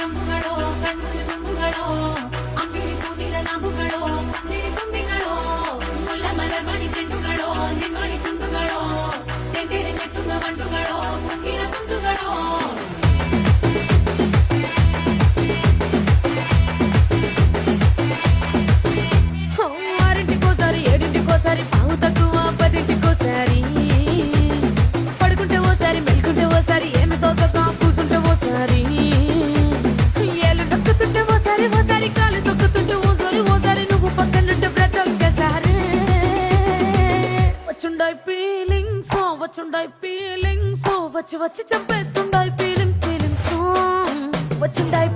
ಅಂಬುಗಳೋ ಕಣ್ಣುಗಳ ತುಂಬುಗಳೋ ಅಂಬಿಳಿ ಕೂದಿಲ ನಾಮುಗಳೋ ಚಿರಿ ತುಂಬಿಗಳೋ ಮುಲ್ಲ ಮಲರ್ಮಣಿ ಚೆಂಡುಗಳೋ ನಿನ್ಮಣಿ ಚುಂಡುಗಳೋ ತೆಂಡೆರೆ ನೆತ್ತುಗ ಬಂಡುಗಳೋ ಮುಂಗಿನ ತುಂಡುಗಳೋ ఆరింటికోసారి ఏడింటికోసారి పావు తక్కువ పదింటికోసారి పడుకుంటే ఓసారి మెలుకుంటే ఓసారి ఏమి తోసక కూసుంటే ఓసారి ఏళ్ళు నొక్కుతుంటే ఓసారి ఓసారి కాలు తొక్కుతుంటే ఓసారి ఓసారి నువ్వు పక్కనుంటే బ్రతొక్కసారి వచ్చుండాయి ఫీలింగ్స్ వచ్చి వచ్చి చంపేస్తుండాయి ఫీలింగ్స్ వచ్చుండాయి